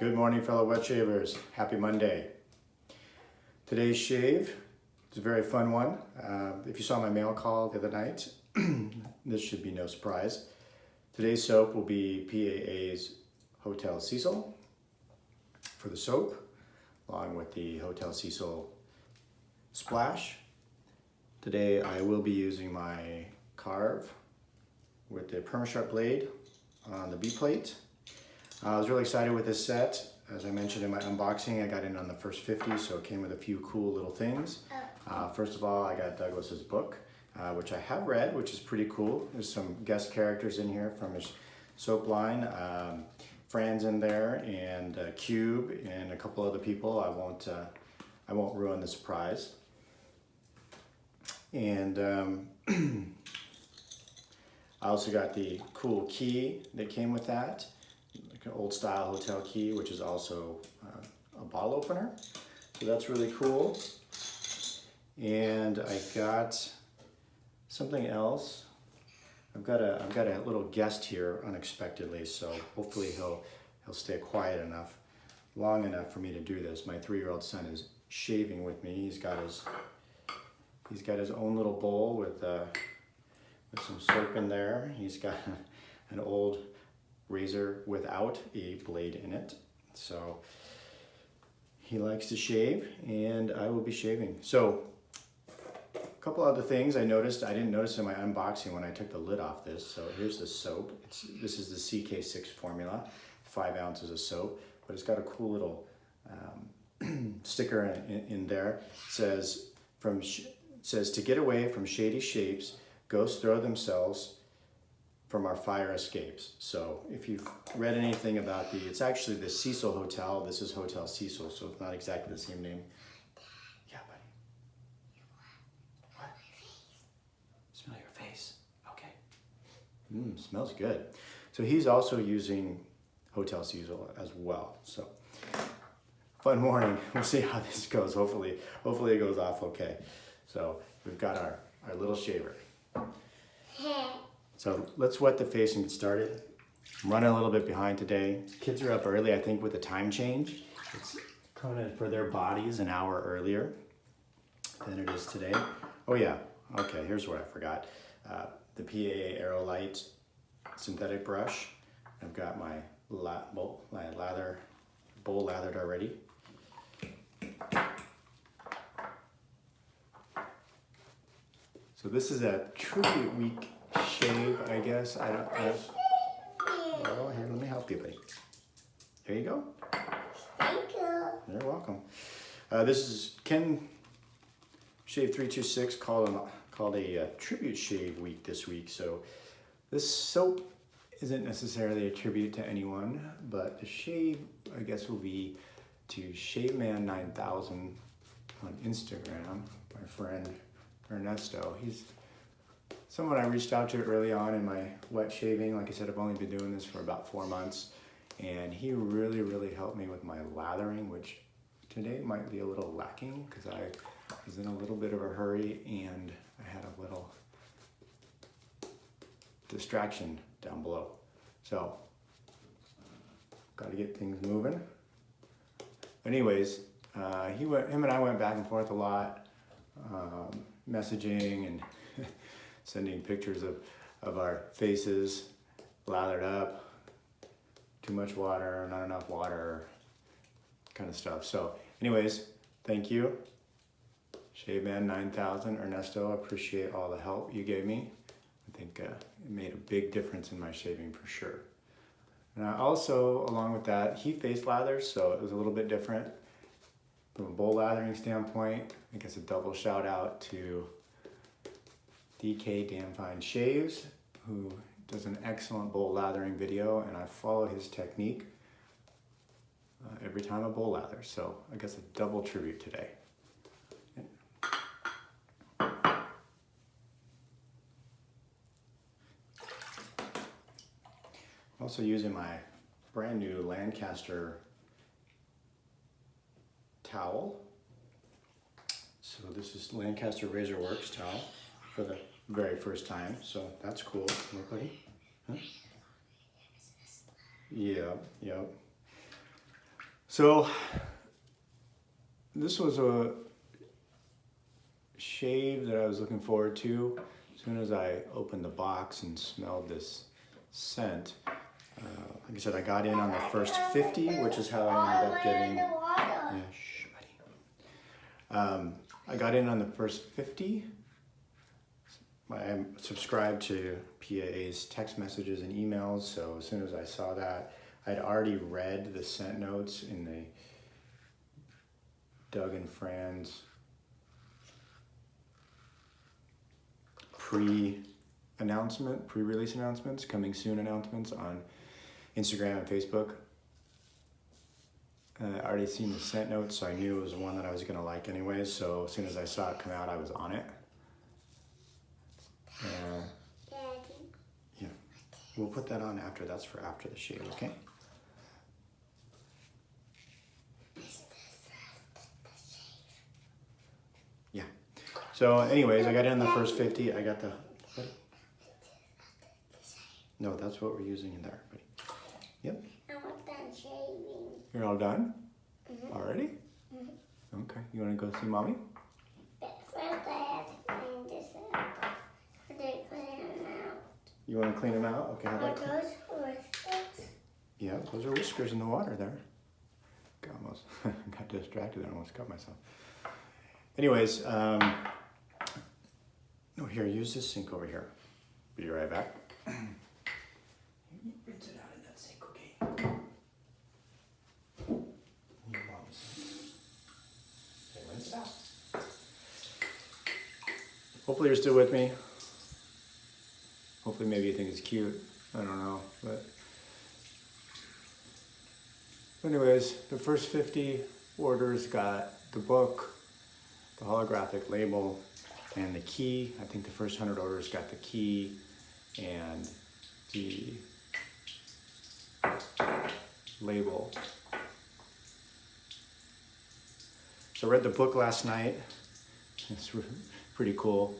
Good morning, fellow wet shavers. Happy Monday. Today's shave is a very fun one. If you saw my mail call the other night, this should be no surprise. Today's soap will be PAA's Hotel Cecil for the soap, along with the Hotel Cecil splash. Today I will be using my carve with the PermaSharp blade on the B plate. I was really excited with this set. As I mentioned in my unboxing, I got in on the first 50, so it came with a few cool little things. First of all, I got Douglas's book, which I have read, which is pretty cool. There's some guest characters in here from his soap line. Fran's in there, and Cube, and a couple other people. I won't ruin the surprise. And I also got the cool key that came with that. Like an old style hotel key, which is also a bottle opener. So that's really cool. And I got something else. I've got a little guest here unexpectedly, so hopefully he'll stay quiet enough, long enough for me to do this. My 3-year-old son is shaving with me. He's got his own little bowl with some soap in there. He's got an old razor without a blade in it. So he likes to shave, and I will be shaving. So a couple other things I noticed. I didn't notice in my unboxing when I took the lid off this. So here's the soap. This is the CK6 formula, 5 ounces of soap, but it's got a cool little sticker in there. It says to get away from shady shapes, ghosts throw themselves from our fire escapes. So if you've read anything about it's actually the Cecil Hotel. This is Hotel Cecil, so it's not exactly the same name. Yeah, buddy. What? Smell your face. Okay. Smells good. So he's also using Hotel Cecil as well. So fun morning. We'll see how this goes. Hopefully it goes off okay. So we've got our little shaver. So let's wet the face and get started. I'm running a little bit behind today. Kids are up early, I think, with the time change. It's coming in for their bodies an hour earlier than it is today. Oh yeah, okay, here's what I forgot. The PAA Aerolite synthetic brush. I've got my bowl lathered already. So this is a tribute week shave, I guess. Oh, here, let me help you, buddy. There you go. Thank you. You're welcome. This is Ken Shave 326 called a tribute shave week this week. So this soap isn't necessarily a tribute to anyone, but the shave, I guess, will be to ShaveMan9000 on Instagram. My friend Ernesto. He's someone I reached out to early on in my wet shaving. Like I said, I've only been doing this for about 4 months, and he really helped me with my lathering, which today might be a little lacking because I was in a little bit of a hurry and I had a little distraction down below. So got to get things moving. Anyways, him and I went back and forth a lot, messaging and sending pictures of our faces, lathered up, too much water, not enough water, kind of stuff. So anyways, thank you, ShaveMan9000, Ernesto. I appreciate all the help you gave me. I think it made a big difference in my shaving for sure. And I also, along with that, he face lathers, so it was a little bit different. From a bowl lathering standpoint, I guess a double shout out to DK Damn Fine Shaves, who does an excellent bowl lathering video, and I follow his technique every time I bowl lather. So I guess a double tribute today. Also using my brand new Lancaster towel. So this is Lancaster Razor Works towel for the very first time, so that's cool. Look, buddy. Huh? Yeah. So this was a shave that I was looking forward to. As soon as I opened the box and smelled this scent, like I said, I got in on the first 50, which is how I ended up getting. Yeah, shh, buddy. I got in on the first 50. I'm subscribed to PAA's text messages and emails, so as soon as I saw that, I'd already read the scent notes in the Doug and Fran's pre-release announcements, coming soon announcements on Instagram and Facebook. I already seen the scent notes, so I knew it was one that I was gonna like anyways, so as soon as I saw it come out, I was on it. Yeah, we'll put that on after, that's for after the shave, okay? Yeah. So anyways, I got in the first 50. I got the, what? No, that's what we're using in there, buddy. Yep. I'm done shaving. You're all done? Mm-hmm. Already? Mm-hmm. Okay, you wanna go see mommy? But first I have to clean this up. I did clean them out. You wanna clean them out? Okay, how Are about those whiskers? yeah, those are whiskers in the water there. Almost got distracted there, almost cut myself. Anyways, no, here, use this sink over here. Be right back. Rinse it out in that sink, okay? Your mom's sink. Okay, rinse it out. Hopefully you're still with me. Hopefully maybe you think it's cute. I don't know, but anyways, the first 50 orders got the book, the holographic label, and the key. I think the first 100 orders got the key and the label. So I read the book last night. It's pretty cool.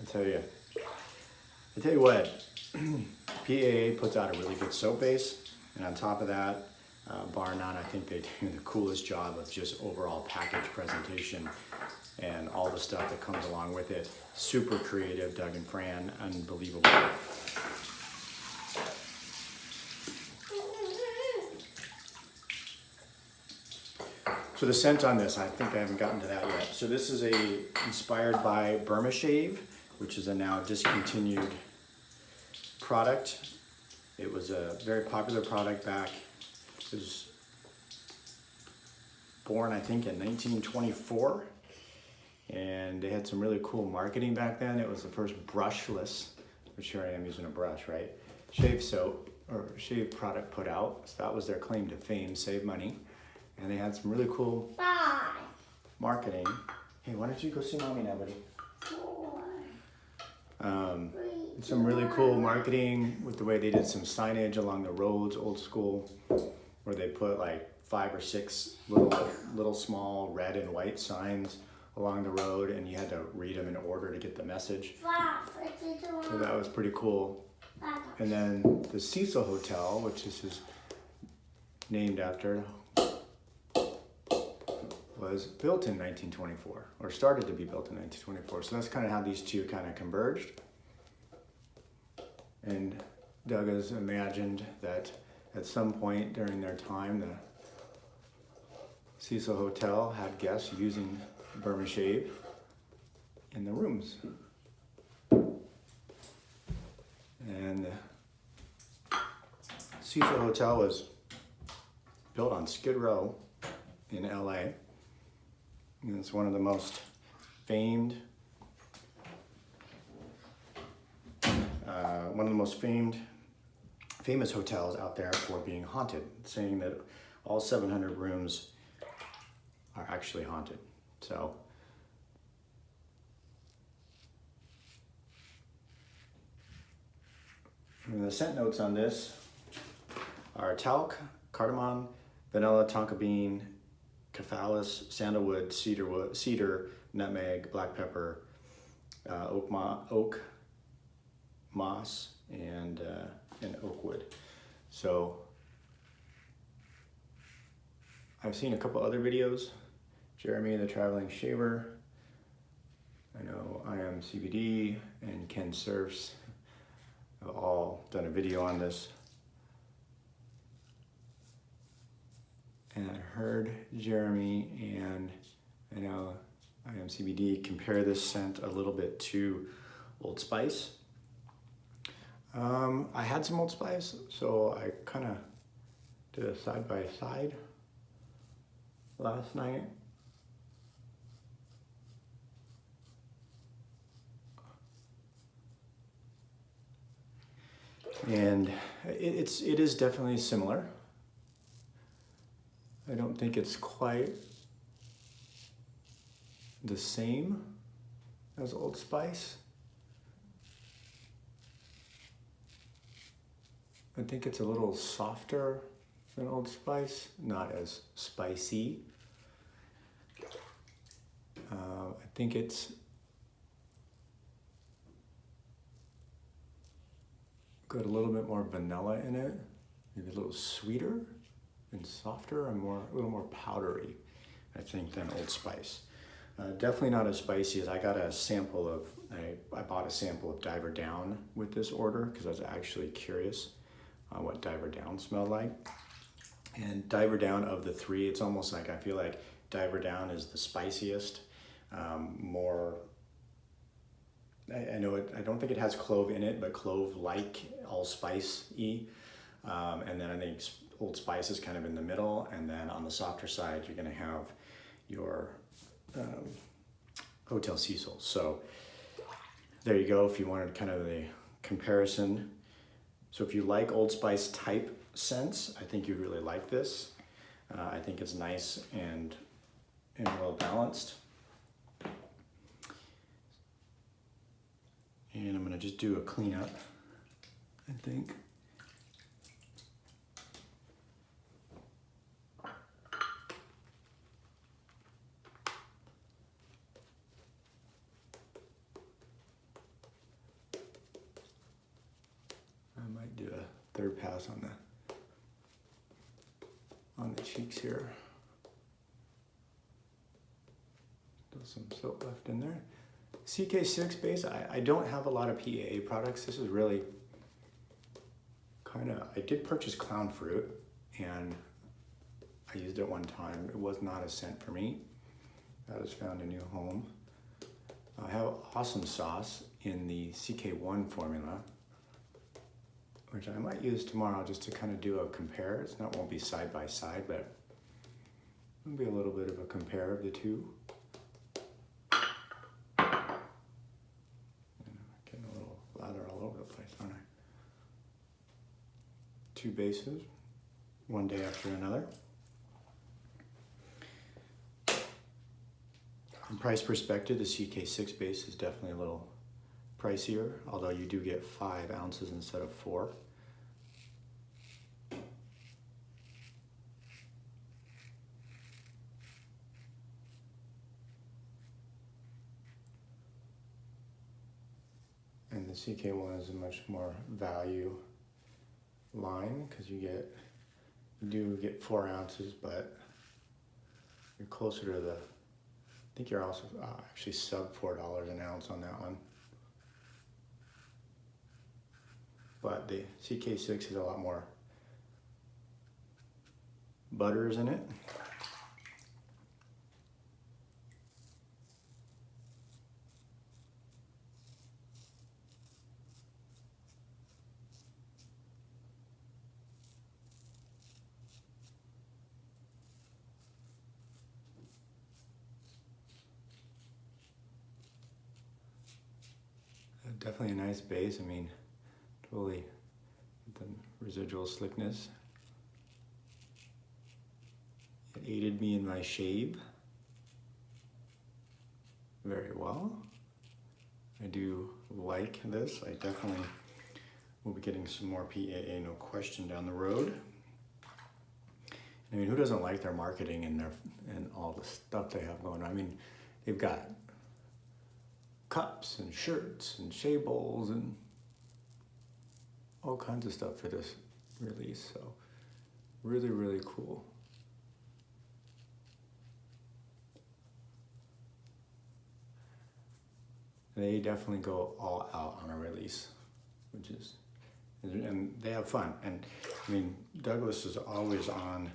I tell you what, PAA puts out a really good soap base. And on top of that, bar none, I think they do the coolest job of just overall package presentation and all the stuff that comes along with it. Super creative, Doug and Fran, unbelievable. So the scent on this, I think I haven't gotten to that yet. So this is inspired by Burma Shave, which is a now discontinued product. It was a very popular product back. It was born, I think, in 1924. And they had some really cool marketing back then. It was the first brushless, which here I am using a brush, right? Shave soap or shave product put out. So that was their claim to fame, save money. And they had some really cool marketing. Hey, why don't you go see mommy now, buddy? Some really cool marketing with the way they did some signage along the roads, old school, where they put like 5 or 6 little small red and white signs along the road, and you had to read them in order to get the message. So that was pretty cool. And then the Cecil Hotel, which this is named after, was built in 1924, or started to be built in 1924. So that's kind of how these two kind of converged. And Doug has imagined that at some point during their time, the Cecil Hotel had guests using Burma Shave in the rooms. And the Cecil Hotel was built on Skid Row in LA. And it's one of the most famous hotels out there for being haunted, saying that all 700 rooms are actually haunted. So and the scent notes on this are talc, cardamom, vanilla, tonka bean, caphalis, sandalwood, cedar, nutmeg, black pepper, oak moss, and oak wood. So I've seen a couple other videos. Jeremy the Traveling Shaver. I know I Am CBD and Ken Surfs have all done a video on this. And I heard Jeremy and I know I Am CBD compare this scent a little bit to Old Spice. I had some Old Spice, so I kind of did a side by side last night. And it is definitely similar. I don't think it's quite the same as Old Spice. I think it's a little softer than Old Spice, not as spicy. I think it's got a little bit more vanilla in it, maybe a little sweeter and softer and a little more powdery, I think, than Old Spice. Definitely not as spicy as I bought a sample of Diver Down with this order because I was actually curious on what Diver Down smelled like. And Diver Down, of the three, it's almost like I feel like Diver Down is the spiciest, more. I know I don't think it has clove in it, but clove-like, allspice-y. And then I think Old Spice is kind of in the middle, and then on the softer side, you're gonna have your Hotel Cecil. So there you go, if you wanted kind of the comparison. So if you like Old Spice type scents, I think you'd really like this. I think it's nice and well balanced. And I'm gonna just do a cleanup, I think. I might do a third pass on the cheeks here. Still some soap left in there. CK6 base, I don't have a lot of PAA products. This is really kind of, I did purchase Clown Fruit and I used it one time. It was not a scent for me. That has found a new home. I have Awesome Sauce in the CK1 formula, which I might use tomorrow just to kind of do a compare. It's not, won't be side by side, but it'll be a little bit of a compare of the two. Getting a little lather all over the place, aren't I? Two bases, one day after another. From price perspective, the CK6 base is definitely a little pricier, although you do get 5 ounces instead of 4. And the CK1 is a much more value line because you do get 4 ounces, but you're closer to the, I think you're also actually sub $4 an ounce on that one. But the CK6 has a lot more butters in it. Definitely a nice base. I mean, totally the residual slickness. It aided me in my shave very well. I do like this. I definitely will be getting some more PAA, no question, down the road. I mean, who doesn't like their marketing and all the stuff they have going on? I mean, they've got cups and shirts and shave bowls and all kinds of stuff for this release. So really, really cool. they definitely go all out on a release, and they have fun. And I mean, Douglas is always on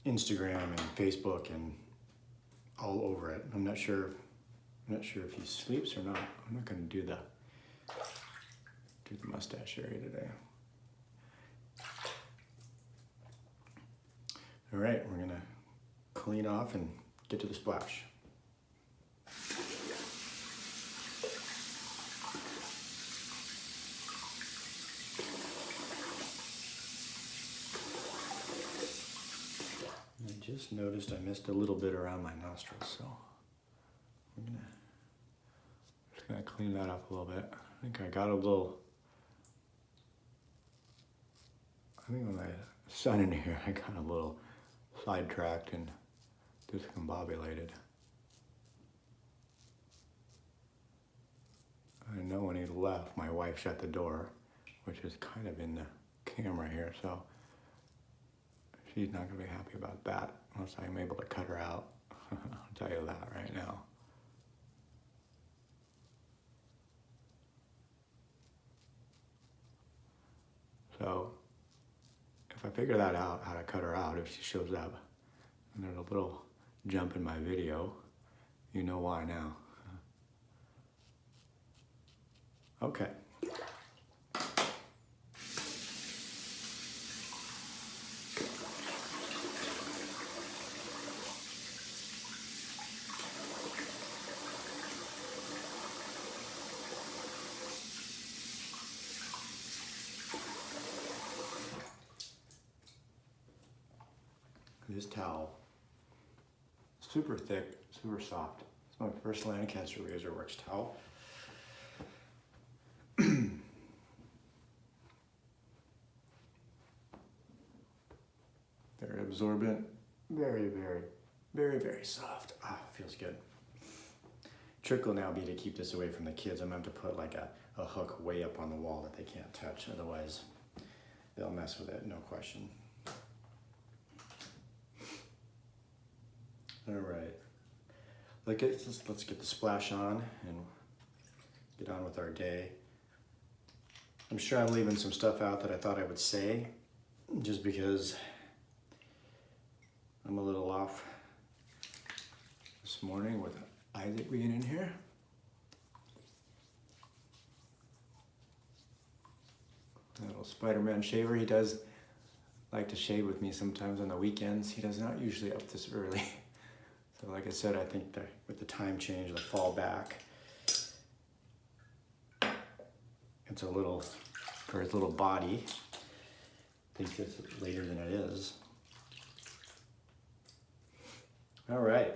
Instagram and Facebook and all over it. I'm not sure if he sleeps or not. I'm not going to do the mustache area today. All right, we're gonna clean off and get to the splash. I just noticed I missed a little bit around my nostrils, so I'm just gonna clean that up a little bit. I think I got a little. I think when I sun in here, I got a little sidetracked and discombobulated. I know when he left, my wife shut the door, which is kind of in the camera here, so she's not gonna be happy about that unless I'm able to cut her out. I'll tell you that right now. So if I figure that out, how to cut her out if she shows up, and there's a little jump in my video, you know why now. Okay. This towel, super thick, super soft. It's my first Lancaster Razor Works towel. Very absorbent, very, very, very, very soft. Ah, feels good. Trick will now be to keep this away from the kids. I'm gonna have to put like a hook way up on the wall that they can't touch. Otherwise, they'll mess with it, no question. All right, let's get the splash on and get on with our day. I'm sure I'm leaving some stuff out that I thought I would say, just because I'm a little off this morning with Isaac being in here. A little Spider-Man shaver. He does like to shave with me sometimes on the weekends. He does not usually up this early. So like I said, I think that with the time change, the fall back, it's a little, for his little body, thinks it's later than it is. All right,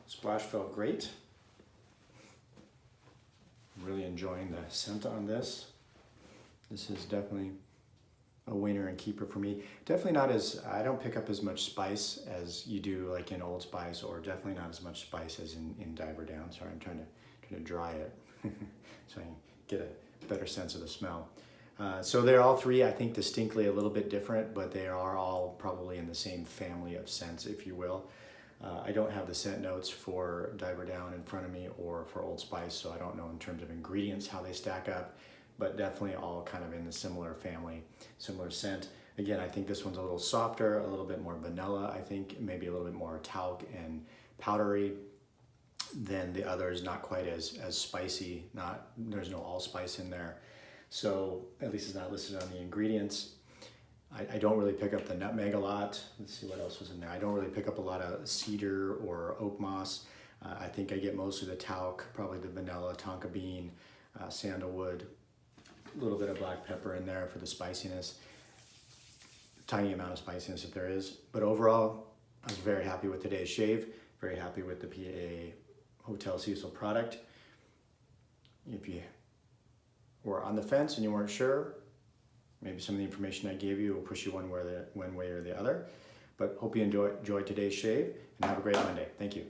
splash felt great. I'm really enjoying the scent on this. This is definitely a winner and keeper for me. Definitely not as, I don't pick up as much spice as you do like in Old Spice, or definitely not as much spice as in Diver Down. Sorry, I'm trying to dry it so I can get a better sense of the smell. So they're all three, I think, distinctly a little bit different, but they are all probably in the same family of scents, if you will. I don't have the scent notes for Diver Down in front of me or for Old Spice, so I don't know in terms of ingredients how they stack up, but definitely all kind of in the similar family, similar scent. Again, I think this one's a little softer, a little bit more vanilla, I think, maybe a little bit more talc and powdery than the others, not quite as spicy, there's no allspice in there. So at least it's not listed on the ingredients. I don't really pick up the nutmeg a lot. Let's see what else was in there. I don't really pick up a lot of cedar or oak moss. I think I get most of the talc, probably the vanilla, tonka bean, sandalwood, a little bit of black pepper in there for the spiciness. Tiny amount of spiciness if there is. But overall, I was very happy with today's shave. Very happy with the PAA Hotel Cecil product. If you were on the fence and you weren't sure, maybe some of the information I gave you will push you one way or the other. But hope you enjoyed today's shave, and have a great Monday. Thank you.